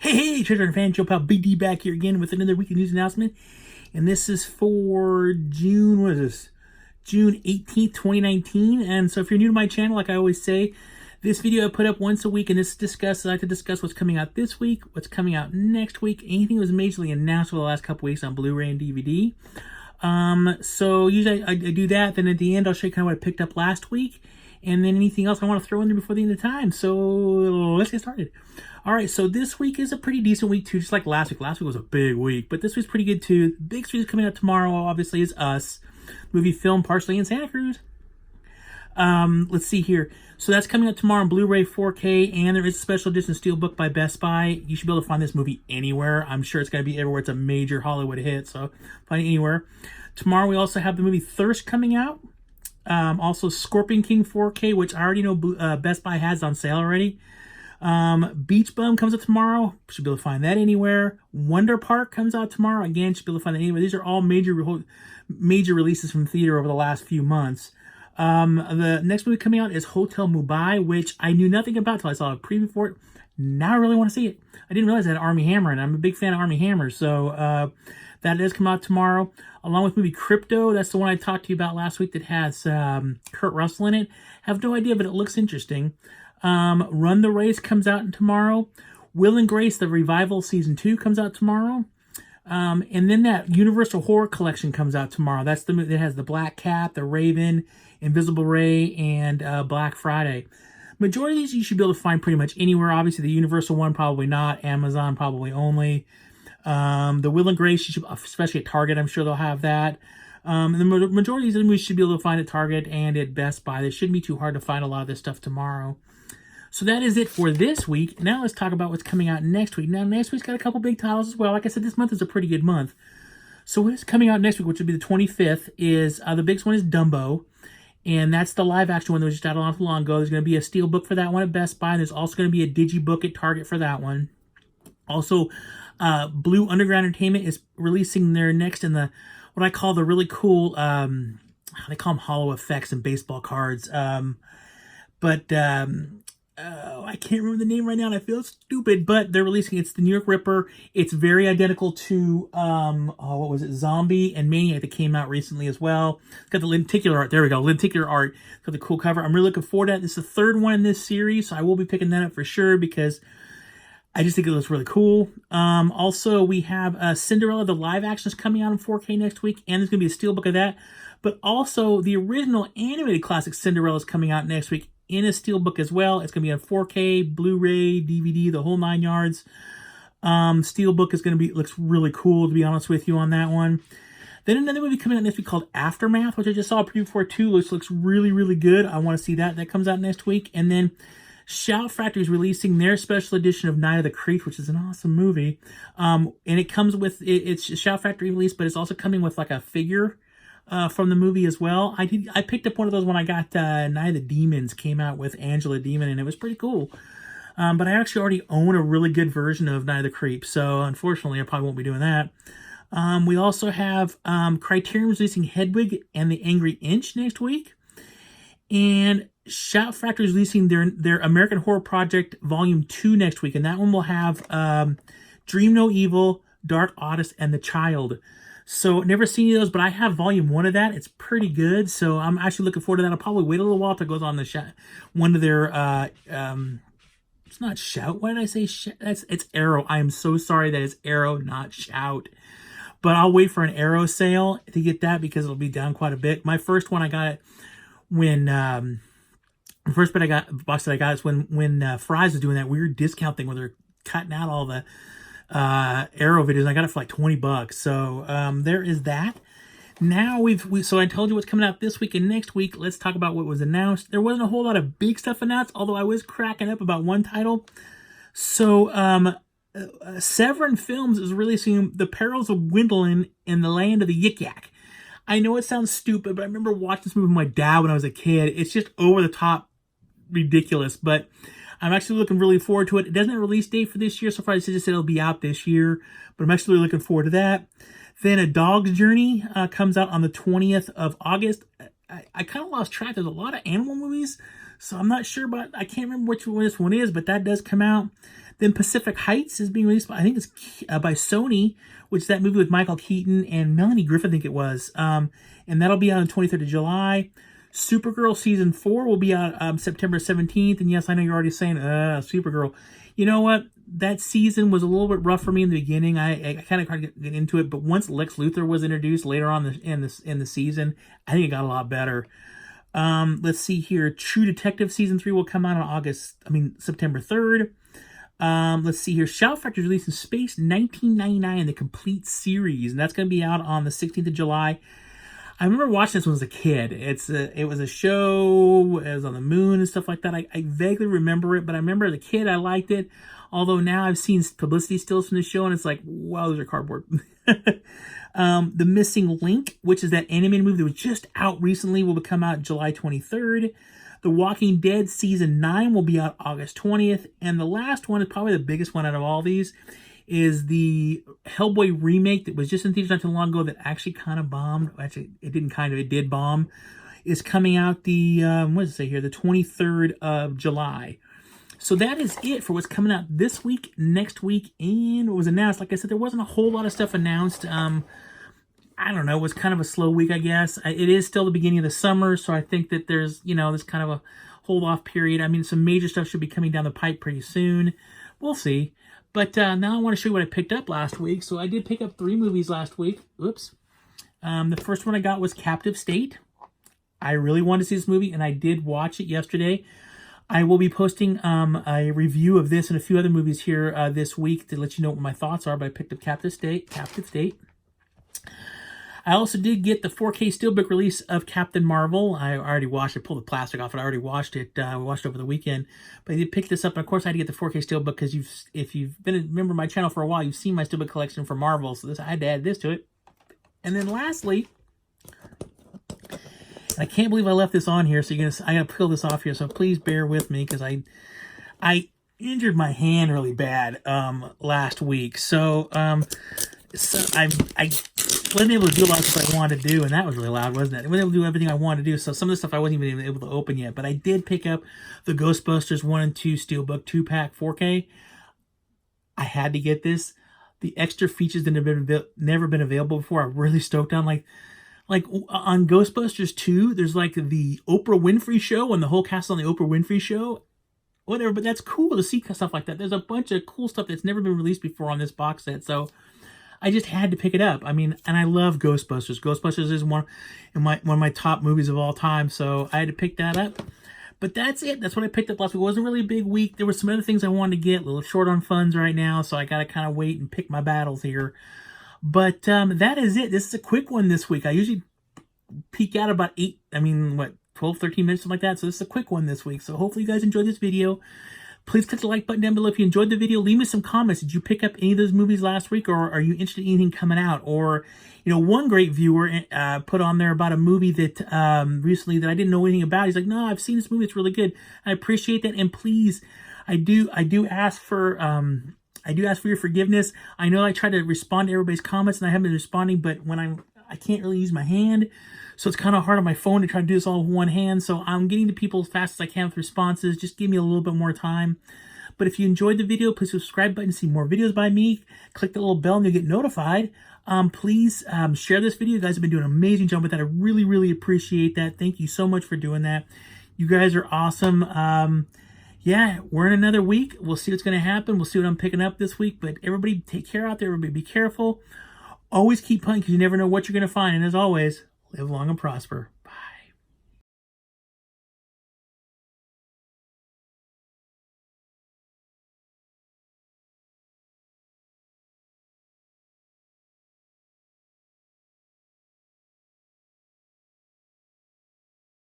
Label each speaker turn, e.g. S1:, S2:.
S1: Hey, Treasure and fan, Joe Pal BD back here again with another weekly news announcement. And this is for June, what is this? June 18th, 2019. And so if you're new to my channel, like I always say, this video I put up once a week, and I like to discuss what's coming out this week, what's coming out next week, anything that was majorly announced for the last couple weeks on Blu-ray and DVD. So usually I do that, then at the end I'll show you kind of what I picked up last week, and then anything else I want to throw in there before the end of time. So let's get started. Alright, so this week is a pretty decent week too, just like last week. Last week was a big week, but this week's pretty good too. The big screen coming out tomorrow, obviously, is Us. Movie filmed partially in Santa Cruz. Let's see here. So that's coming out tomorrow on Blu-ray 4K, and there is a special edition steelbook by Best Buy. You should be able to find this movie anywhere. I'm sure it's going to be everywhere. It's a major Hollywood hit, so find it anywhere. Tomorrow we also have the movie Thirst coming out. Also Scorpion King 4K, which I already know Best Buy has on sale already. Beach Bum comes out tomorrow. Should be able to find that anywhere. Wonder Park comes out tomorrow. Again, should be able to find that anywhere. These are all major releases from theater over the last few months. The next movie coming out is Hotel Mumbai, which I knew nothing about until I saw a preview for it. Now I really want to see it. I didn't realize it had Armie Hammer, and I'm a big fan of Armie Hammer, so that does come out tomorrow. Along with movie Crypto, that's the one I talked to you about last week that has Kurt Russell in it. Have no idea, but it looks interesting. Run the Race comes out tomorrow. Will and Grace, the Revival Season 2 comes out tomorrow. And then that Universal Horror Collection comes out tomorrow. That's the movie that has the Black Cat, the Raven, Invisible Ray, and Black Friday. Majority of these you should be able to find pretty much anywhere. Obviously, the Universal one, probably not. Amazon, probably only. The Will and Grace, you should, especially at Target, I'm sure they'll have that. And the majority of these movies should be able to find at Target and at Best Buy. It shouldn't be too hard to find a lot of this stuff tomorrow. So that is it for this week. Now let's talk about what's coming out next week. Now, next week's got a couple big titles as well. Like I said, this month is a pretty good month. So what is coming out next week, which would be the 25th, is the biggest one is Dumbo. And that's the live-action one that was just out not too long ago. There's going to be a steelbook for that one at Best Buy. And there's also going to be a digibook at Target for that one. Also, Blue Underground Entertainment is releasing their next in the, what I call the really cool, they call them hollow effects and baseball cards. I can't remember the name right now, and I feel stupid, but they're releasing, it's the New York Ripper. It's very identical to, what was it, Zombie and Maniac that came out recently as well. It's got the lenticular art. There we go, lenticular art. It's got the cool cover. I'm really looking forward to that. This is the third one in this series, so I will be picking that up for sure because I just think it looks really cool. Also, we have Cinderella, the live action is coming out in 4K next week, and there's going to be a steelbook of that. But also, the original animated classic Cinderella is coming out next week in a steelbook as well. It's going to be on 4K, Blu-ray, DVD, the whole 9 yards. Steelbook is going to be, looks really cool, to be honest with you, on that one. Then another movie coming out next week called Aftermath, which I just saw a preview for too. Looks really, really good. I want to see that. That comes out next week. And then Shout Factory is releasing their special edition of Night of the Creeps, which is an awesome movie. And it comes with, it's Shout Factory release, but it's also coming with like a figure from the movie as well. I picked up one of those when I got Night of the Demons came out with Angela Demon, and it was pretty cool. But I actually already own a really good version of Night of the Creeps, so unfortunately I probably won't be doing that. We also have Criterion releasing Hedwig and the Angry Inch next week. And Shout Factory is releasing their American Horror Project Volume 2 next week, and that one will have Dream No Evil, Dark Odyssey, and The Child. So, never seen any of those, but I have Volume 1 of that. It's pretty good, so I'm actually looking forward to that. I'll probably wait a little while till it goes on one of their, it's not Shout. What did I say? It's Arrow. I am so sorry that it's Arrow, not Shout. But I'll wait for an Arrow sale to get that because it'll be down quite a bit. My first one I got it when, the first box that I got is when Fry's was doing that weird discount thing where they're cutting out all the Arrow videos. I got it for like $20. So there is that. Now so I told you what's coming out this week and next week. Let's talk about what was announced. There wasn't a whole lot of big stuff announced, although I was cracking up about one title. So Severin Films is releasing The Perils of Gwendolyn in the Land of the Yik Yak. I know it sounds stupid, but I remember watching this movie with my dad when I was a kid. It's just over the top ridiculous, but I'm actually looking really forward to it. It doesn't have a release date for this year. So far, it just said it'll be out this year, but I'm actually really looking forward to that. Then A Dog's Journey comes out on the 20th of August. I kind of lost track. There's a lot of animal movies. So I'm not sure, but I can't remember which one this one is, but that does come out. Then Pacific Heights is being released by, I think it's by Sony, which is that movie with Michael Keaton and Melanie Griffith, I think it was. And that'll be out on the 23rd of July. Supergirl Season 4 will be out September 17th. And yes, I know you're already saying, Supergirl. You know what? That season was a little bit rough for me in the beginning. I kind of tried to get into it, but once Lex Luthor was introduced later on in the season, I think it got a lot better. Let's see here. True Detective Season 3 will come out on September 3rd. Let's see here. Shout Factory is releasing Space 1999, the complete series, and that's going to be out on the 16th of July. I remember watching this when I was a kid. It was a show. It was on the moon and stuff like that. I vaguely remember it, but I remember as a kid I liked it. Although now I've seen publicity stills from the show, and it's like, wow, those are cardboard. The Missing Link, which is that animated movie that was just out recently, will come out July 23rd. The Walking Dead Season 9 will be out August 20th. And the last one is probably the biggest one out of all these, is the Hellboy remake that was just in theaters not too long ago that actually kind of bombed. Actually, it did bomb. Is coming out the 23rd of July. So that is it for what's coming out this week, next week, and what was announced. Like I said, there wasn't a whole lot of stuff announced. I don't know. It was kind of a slow week, I guess. It is still the beginning of the summer, so I think that there's kind of a hold-off period. I mean, some major stuff should be coming down the pipe pretty soon. We'll see. But now I want to show you what I picked up last week. So I did pick up 3 movies last week. Oops. The first one I got was Captive State. I really wanted to see this movie, and I did watch it yesterday. I will be posting a review of this and a few other movies here this week to let you know what my thoughts are, but I picked up Captive State. I also did get the 4K Steelbook release of Captain Marvel. I already watched it, pulled the plastic off it. I already watched it. I watched it over the weekend. But I did pick this up, and of course I had to get the 4K Steelbook because if you've been a member of my channel for a while, you've seen my Steelbook collection for Marvel, so I had to add this to it. And then lastly, I can't believe I left this on here, so I gotta peel this off here, so please bear with me because I injured my hand really bad last week. So I wasn't able to do a lot of stuff I wanted to do, and that was really loud, wasn't it? I wasn't able to do everything I wanted to do, so some of the stuff I wasn't even able to open yet. But I did pick up the Ghostbusters 1 and 2 Steelbook 2-pack 4K. I had to get this. The extra features that have never been available before. I'm really stoked on. Like on Ghostbusters 2, there's like the Oprah Winfrey Show and the whole cast on the Oprah Winfrey Show. Whatever, but that's cool to see stuff like that. There's a bunch of cool stuff that's never been released before on this box set, so I just had to pick it up. I mean, and I love Ghostbusters. Ghostbusters is one of my top movies of all time, so I had to pick that up. But that's it. That's what I picked up last week. It wasn't really a big week. There were some other things I wanted to get. A little short on funds right now, so I got to kind of wait and pick my battles here. But that is it. This is a quick one this week. I usually peak out about 12, 13 minutes, something like that. So this is a quick one this week. So hopefully you guys enjoyed this video. Please click the like button down below if you enjoyed the video. Leave me some comments. Did you pick up any of those movies last week, or are you interested in anything coming out? Or, one great viewer put on there about a movie that recently that I didn't know anything about. He's like, no, I've seen this movie. It's really good. I appreciate that. And please, I do ask for your forgiveness. I know I try to respond to everybody's comments, and I haven't been responding, but when I can't really use my hand, so it's kind of hard on my phone to try to do this all with one hand. So I'm getting to people as fast as I can with responses. Just give me a little bit more time. But if you enjoyed the video, please subscribe button to see more videos by me. Click the little bell and you'll get notified. Please share this video. You guys have been doing an amazing job with that. I really, really appreciate that. Thank you so much for doing that. You guys are awesome. Yeah, we're in another week. We'll see what's going to happen. We'll see what I'm picking up this week. But everybody take care out there. Everybody be careful. Always keep hunting because you never know what you're going to find. And as always, live long and prosper.